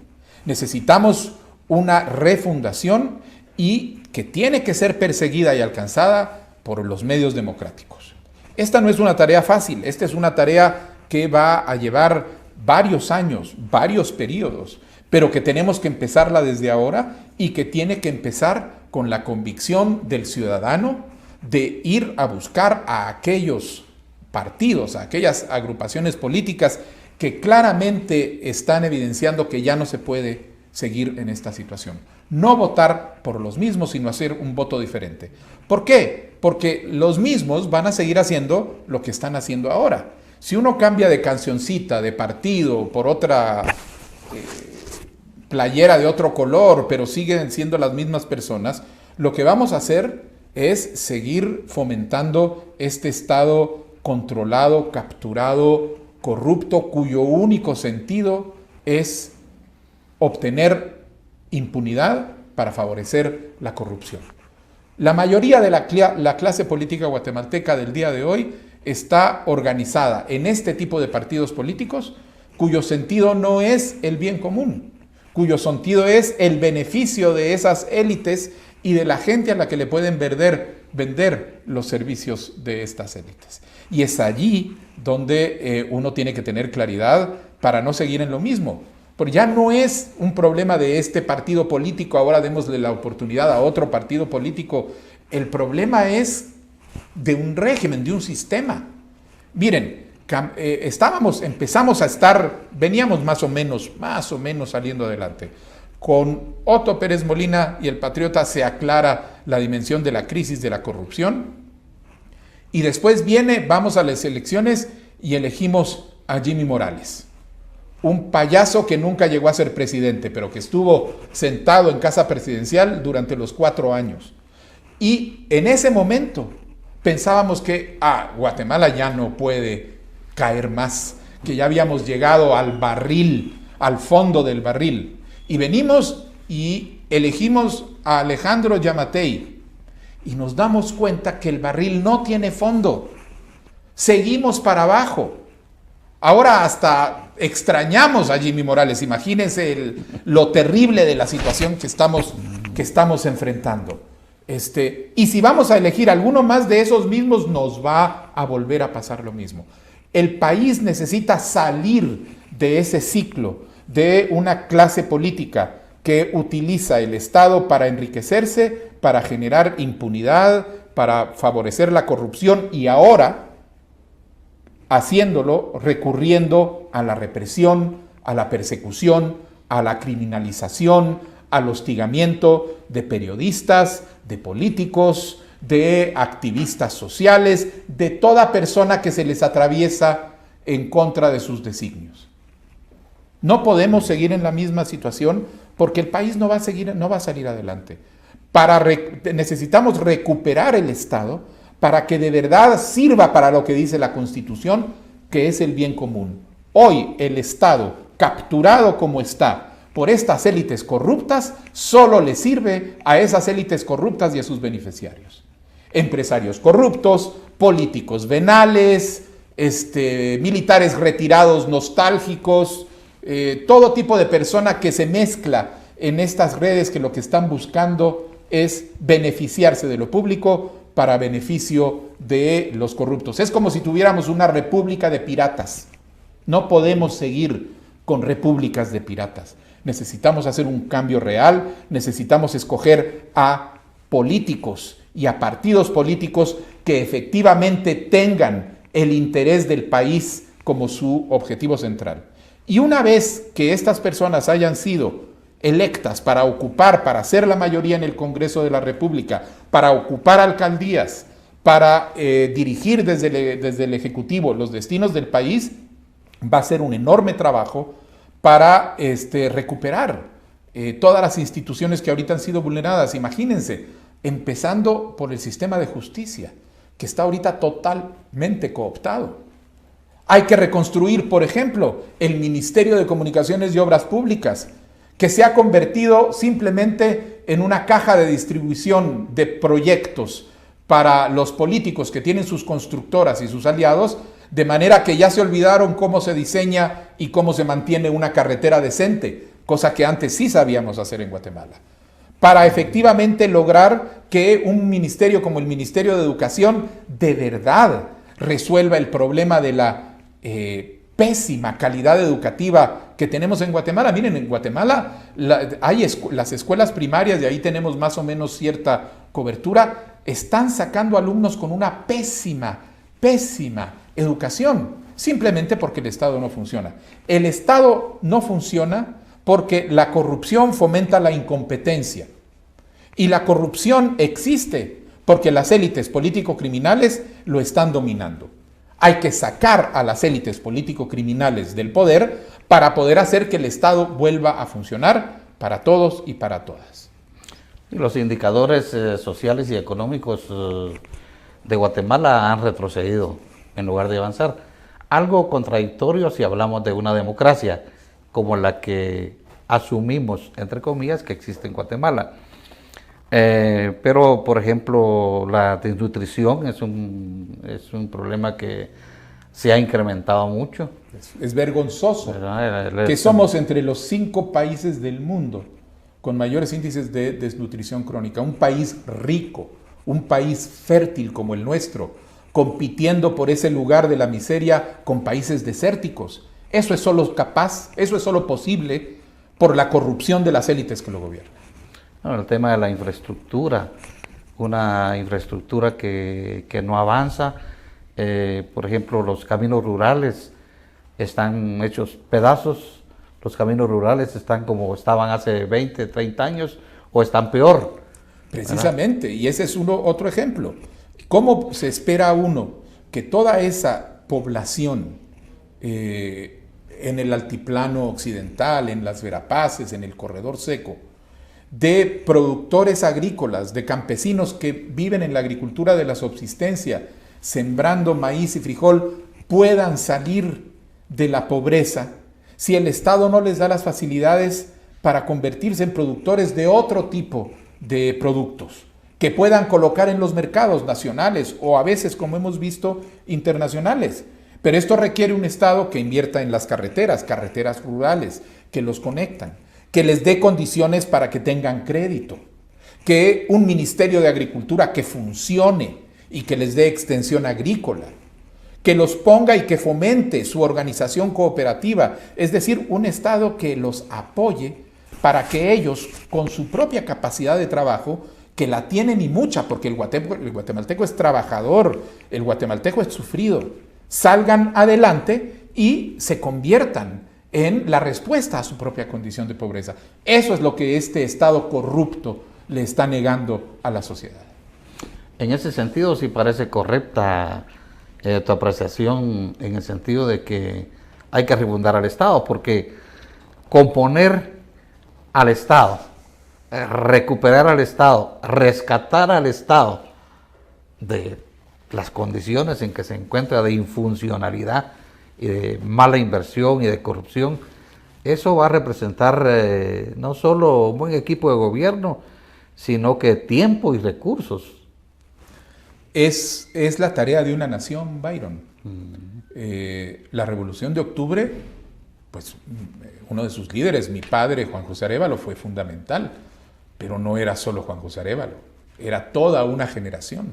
necesitamos una refundación y que tiene que ser perseguida y alcanzada por los medios democráticos. Esta no es una tarea fácil, esta es una tarea que va a llevar varios años, varios periodos, pero que tenemos que empezarla desde ahora y que tiene que empezar con la convicción del ciudadano de ir a buscar a aquellos partidos, a aquellas agrupaciones políticas que claramente están evidenciando que ya no se puede seguir en esta situación. No votar por los mismos, sino hacer un voto diferente. ¿Por qué? Porque los mismos van a seguir haciendo lo que están haciendo ahora. Si uno cambia de cancioncita, de partido, por otra playera de otro color, pero siguen siendo las mismas personas, lo que vamos a hacer es seguir fomentando este Estado controlado, capturado, corrupto, cuyo único sentido es obtener impunidad para favorecer la corrupción. La mayoría de la clase política guatemalteca del día de hoy está organizada en este tipo de partidos políticos cuyo sentido no es el bien común, cuyo sentido es el beneficio de esas élites y de la gente a la que le pueden vender los servicios de estas élites. Y es allí donde uno tiene que tener claridad para no seguir en lo mismo. Porque ya no es un problema de este partido político, ahora démosle la oportunidad a otro partido político. El problema es de un régimen, de un sistema. Miren, veníamos más o menos saliendo adelante. Con Otto Pérez Molina y el Patriota se aclara la dimensión de la crisis de la corrupción. Y después vamos a las elecciones y elegimos a Jimmy Morales, un payaso que nunca llegó a ser presidente, pero que estuvo sentado en casa presidencial durante los 4 años. Y en ese momento pensábamos que Guatemala ya no puede caer más, que ya habíamos llegado al barril, al fondo del barril. Y venimos y elegimos a Alejandro Yamatei y nos damos cuenta que el barril no tiene fondo. Seguimos para abajo. Ahora hasta extrañamos a Jimmy Morales. Imagínense lo terrible de la situación que estamos enfrentando. Y si vamos a elegir alguno más de esos mismos, nos va a volver a pasar lo mismo. El país necesita salir de ese ciclo de una clase política que utiliza el Estado para enriquecerse, para generar impunidad, para favorecer la corrupción y ahora haciéndolo recurriendo a la represión, a la persecución, a la criminalización, al hostigamiento de periodistas, de políticos, de activistas sociales, de toda persona que se les atraviesa en contra de sus designios. No podemos seguir en la misma situación porque el país no va a salir adelante. Necesitamos recuperar el Estado para que de verdad sirva para lo que dice la Constitución, que es el bien común. Hoy el Estado, capturado como está por estas élites corruptas, solo le sirve a esas élites corruptas y a sus beneficiarios. Empresarios corruptos, políticos venales, militares retirados nostálgicos, todo tipo de persona que se mezcla en estas redes que lo que están buscando es beneficiarse de lo público para beneficio de los corruptos. Es como si tuviéramos una república de piratas. No podemos seguir con repúblicas de piratas. Necesitamos hacer un cambio real, necesitamos escoger a políticos y a partidos políticos que efectivamente tengan el interés del país como su objetivo central. Y una vez que estas personas hayan sido electas para ser la mayoría en el Congreso de la República, para ocupar alcaldías, para dirigir desde el Ejecutivo los destinos del país, va a ser un enorme trabajo para recuperar todas las instituciones que ahorita han sido vulneradas. Imagínense, empezando por el sistema de justicia, que está ahorita totalmente cooptado. Hay que reconstruir, por ejemplo, el Ministerio de Comunicaciones y Obras Públicas, que se ha convertido simplemente en una caja de distribución de proyectos para los políticos que tienen sus constructoras y sus aliados, de manera que ya se olvidaron cómo se diseña y cómo se mantiene una carretera decente, cosa que antes sí sabíamos hacer en Guatemala, para efectivamente lograr que un ministerio como el Ministerio de Educación de verdad resuelva el problema de la pésima calidad educativa que tenemos en Guatemala. Miren, en Guatemala hay las escuelas primarias, y ahí tenemos más o menos cierta cobertura, están sacando alumnos con una pésima educación, simplemente porque el Estado no funciona. El Estado no funciona porque la corrupción fomenta la incompetencia. Y la corrupción existe porque las élites político-criminales lo están dominando. Hay que sacar a las élites político-criminales del poder para poder hacer que el Estado vuelva a funcionar para todos y para todas. Los indicadores sociales y económicos de Guatemala han retrocedido en lugar de avanzar. Algo contradictorio si hablamos de una democracia como la que asumimos, entre comillas, que existe en Guatemala. Pero, por ejemplo, la desnutrición es un problema que se ha incrementado mucho. Es vergonzoso que somos entre los 5 países del mundo con mayores índices de desnutrición crónica. Un país rico, un país fértil como el nuestro, compitiendo por ese lugar de la miseria con países desérticos. Eso es solo posible por la corrupción de las élites que lo gobiernan. Bueno, el tema de la infraestructura, una infraestructura que no avanza. Por ejemplo, los caminos rurales están hechos pedazos. Los caminos rurales están como estaban hace 20, 30 años o están peor. Precisamente, ¿verdad? Y ese es otro ejemplo. ¿Cómo se espera uno que toda esa población en el altiplano occidental, en las Verapaces, en el corredor seco, de productores agrícolas, de campesinos que viven en la agricultura de la subsistencia, sembrando maíz y frijol, puedan salir de la pobreza si el Estado no les da las facilidades para convertirse en productores de otro tipo de productos que puedan colocar en los mercados nacionales o a veces, como hemos visto, internacionales? Pero esto requiere un Estado que invierta en las carreteras rurales, que los conectan, que les dé condiciones para que tengan crédito, que un Ministerio de Agricultura que funcione y que les dé extensión agrícola, que los ponga y que fomente su organización cooperativa, es decir, un Estado que los apoye para que ellos, con su propia capacidad de trabajo, que la tienen y mucha, porque el guatemalteco es trabajador, el guatemalteco es sufrido, salgan adelante y se conviertan en la respuesta a su propia condición de pobreza. Eso es lo que este Estado corrupto le está negando a la sociedad. En ese sentido, sí parece correcta tu apreciación, en el sentido de que hay que refundar al Estado, porque componer al Estado, recuperar al Estado, rescatar al Estado de las condiciones en que se encuentra de infuncionalidad y de mala inversión y de corrupción, eso va a representar no solo un buen equipo de gobierno, sino que tiempo y recursos. Es la tarea de una nación, Byron. La Revolución de Octubre, pues uno de sus líderes, mi padre, Juan José Arévalo, fue fundamental, pero no era solo Juan José Arévalo, era toda una generación.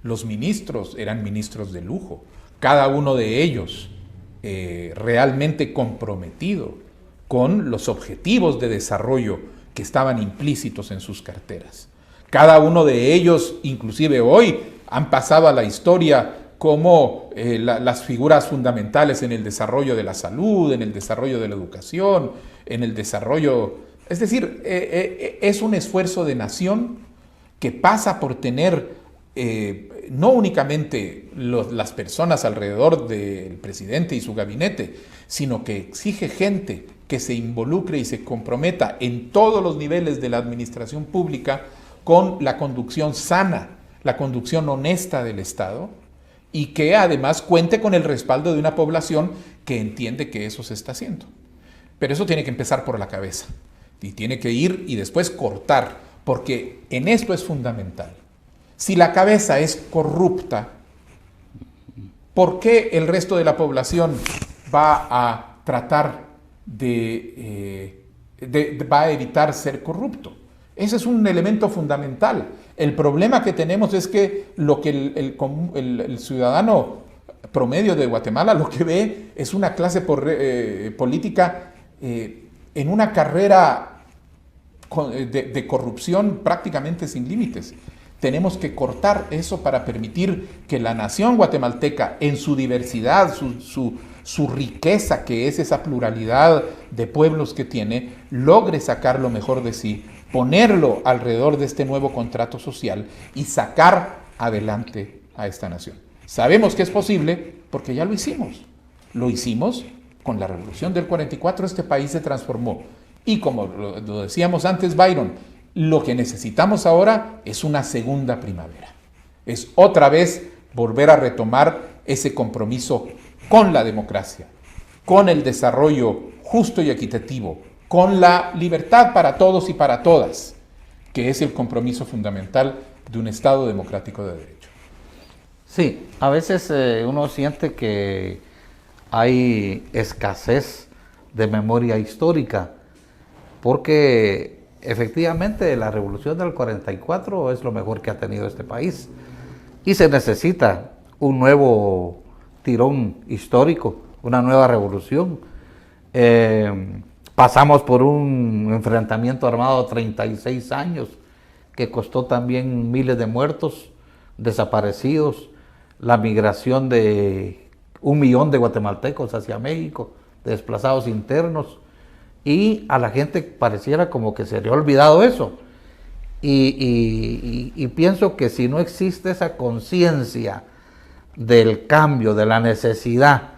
Los ministros eran ministros de lujo, cada uno de ellos realmente comprometido con los objetivos de desarrollo que estaban implícitos en sus carteras. Cada uno de ellos, inclusive hoy, han pasado a la historia como las figuras fundamentales en el desarrollo de la salud, en el desarrollo de la educación, en el desarrollo... Es decir, es un esfuerzo de nación que pasa por tener no únicamente las personas alrededor del presidente y su gabinete, sino que exige gente que se involucre y se comprometa en todos los niveles de la administración pública con la conducción sana, la conducción honesta del Estado, y que además cuente con el respaldo de una población que entiende que eso se está haciendo. Pero eso tiene que empezar por la cabeza, y tiene que ir y después cortar, porque en esto es fundamental. Si la cabeza es corrupta, ¿por qué el resto de la población va a tratar va a evitar ser corrupto? Ese es un elemento fundamental. El problema que tenemos es que lo que el ciudadano promedio de Guatemala lo que ve es una clase política en una carrera de corrupción prácticamente sin límites. Tenemos que cortar eso para permitir que la nación guatemalteca, en su diversidad, su riqueza, que es esa pluralidad de pueblos que tiene, logre sacar lo mejor de sí, ponerlo alrededor de este nuevo contrato social y sacar adelante a esta nación. Sabemos que es posible porque ya lo hicimos. Lo hicimos con la Revolución del 44, este país se transformó. Y como lo decíamos antes, Byron, lo que necesitamos ahora es una segunda primavera. Es otra vez volver a retomar ese compromiso con la democracia, con el desarrollo justo y equitativo, con la libertad para todos y para todas, que es el compromiso fundamental de un Estado democrático de derecho. Sí, a veces uno siente que hay escasez de memoria histórica, porque efectivamente la Revolución del 44 es lo mejor que ha tenido este país y se necesita un nuevo tirón histórico, una nueva revolución. Pasamos por un enfrentamiento armado de 36 años que costó también miles de muertos, desaparecidos, la migración de 1 millón de guatemaltecos hacia México, desplazados internos, y a la gente pareciera como que se le ha olvidado eso. Y pienso que si no existe esa conciencia del cambio, de la necesidad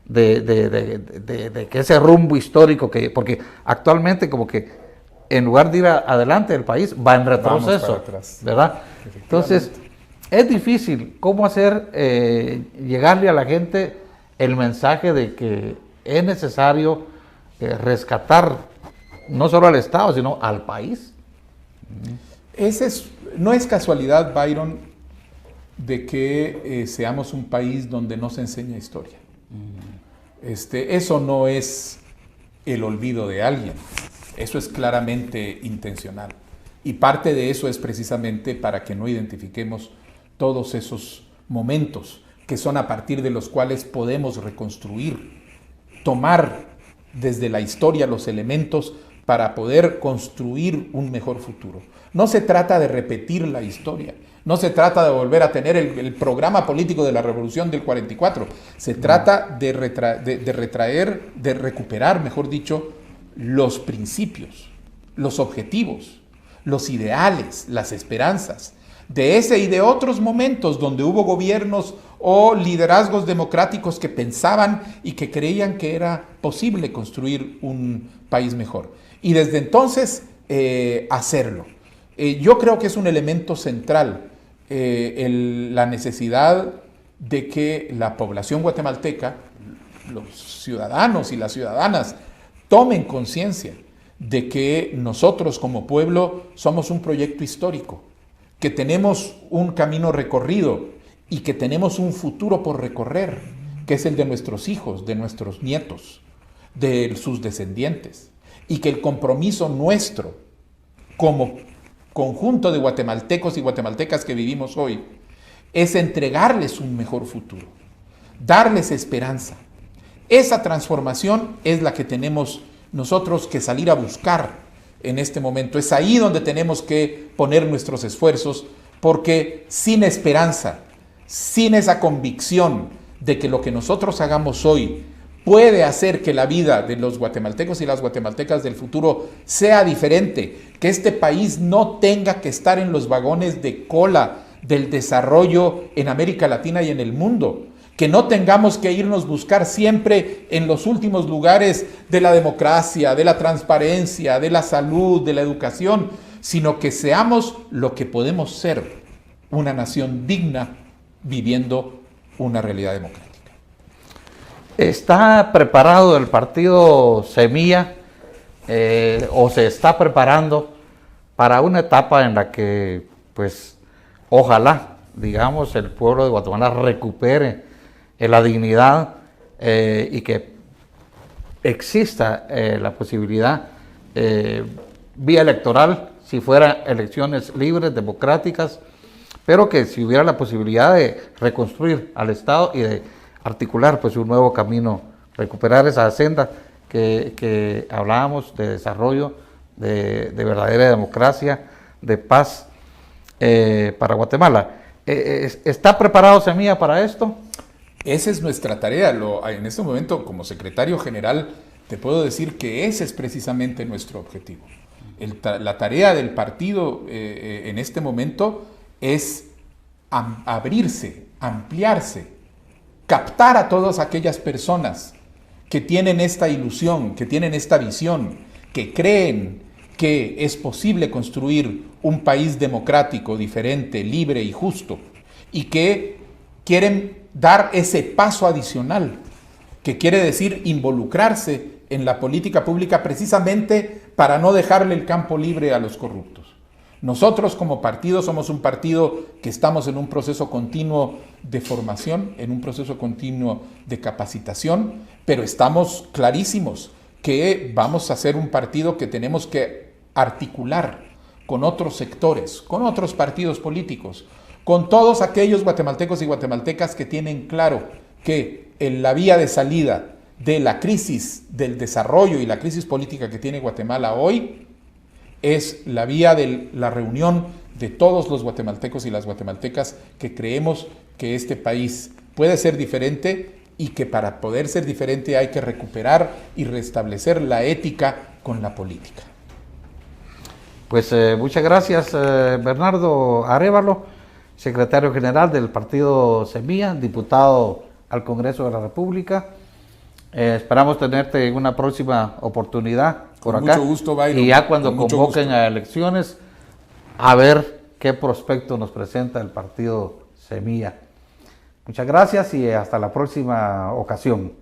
de que ese rumbo histórico, porque actualmente como que en lugar de ir adelante el país va en retroceso, ¿verdad? Entonces es difícil cómo hacer llegarle a la gente el mensaje de que es necesario rescatar no solo al Estado, sino al país. No es casualidad, Byron, de que seamos un país donde no se enseña historia. Eso no es el olvido de alguien, eso es claramente intencional. Y parte de eso es precisamente para que no identifiquemos todos esos momentos que son a partir de los cuales podemos reconstruir, tomar desde la historia los elementos para poder construir un mejor futuro. No se trata de repetir la historia, no se trata de volver a tener el programa político de la Revolución del 44, se trata de recuperar, mejor dicho, los principios, los objetivos, los ideales, las esperanzas, de ese y de otros momentos donde hubo gobiernos o liderazgos democráticos que pensaban y que creían que era posible construir un país mejor. Y desde entonces hacerlo. Yo creo que es un elemento central la necesidad de que la población guatemalteca, los ciudadanos y las ciudadanas, tomen conciencia de que nosotros como pueblo somos un proyecto histórico, que tenemos un camino recorrido y que tenemos un futuro por recorrer, que es el de nuestros hijos, de nuestros nietos, de sus descendientes, y que el compromiso nuestro como conjunto de guatemaltecos y guatemaltecas que vivimos hoy es entregarles un mejor futuro, darles esperanza. Esa transformación es la que tenemos nosotros que salir a buscar en este momento. Es ahí donde tenemos que poner nuestros esfuerzos, porque sin esperanza, sin esa convicción de que lo que nosotros hagamos hoy puede hacer que la vida de los guatemaltecos y las guatemaltecas del futuro sea diferente, que este país no tenga que estar en los vagones de cola del desarrollo en América Latina y en el mundo. Que no tengamos que irnos a buscar siempre en los últimos lugares de la democracia, de la transparencia, de la salud, de la educación, sino que seamos lo que podemos ser, una nación digna viviendo una realidad democrática. ¿Está preparado el partido Semilla o se está preparando para una etapa en la que, pues, ojalá, digamos, el pueblo de Guatemala recupere la dignidad y que exista la posibilidad vía electoral, si fueran elecciones libres, democráticas, pero que si hubiera la posibilidad de reconstruir al Estado y de articular pues un nuevo camino, recuperar esa senda que hablábamos de desarrollo, de verdadera democracia, de paz para Guatemala. ¿Está preparado Semilla para esto? Esa es nuestra tarea. En este momento, como secretario general, te puedo decir que ese es precisamente nuestro objetivo. La tarea del partido en este momento es abrirse, ampliarse, captar a todas aquellas personas que tienen esta ilusión, que tienen esta visión, que creen que es posible construir un país democrático, diferente, libre y justo, y que quieren dar ese paso adicional, que quiere decir involucrarse en la política pública precisamente para no dejarle el campo libre a los corruptos. Nosotros como partido somos un partido que estamos en un proceso continuo de formación, en un proceso continuo de capacitación, pero estamos clarísimos que vamos a ser un partido que tenemos que articular con otros sectores, con otros partidos políticos, con todos aquellos guatemaltecos y guatemaltecas que tienen claro que en la vía de salida de la crisis del desarrollo y la crisis política que tiene Guatemala hoy es la vía de la reunión de todos los guatemaltecos y las guatemaltecas que creemos que este país puede ser diferente y que para poder ser diferente hay que recuperar y restablecer la ética con la política. Pues muchas gracias Bernardo Arévalo, secretario general del partido Semilla, diputado al Congreso de la República. Esperamos tenerte en una próxima oportunidad por acá. Mucho gusto, Byron. Y ya cuando convoquen a elecciones, a ver qué prospecto nos presenta el partido Semilla. Muchas gracias y hasta la próxima ocasión.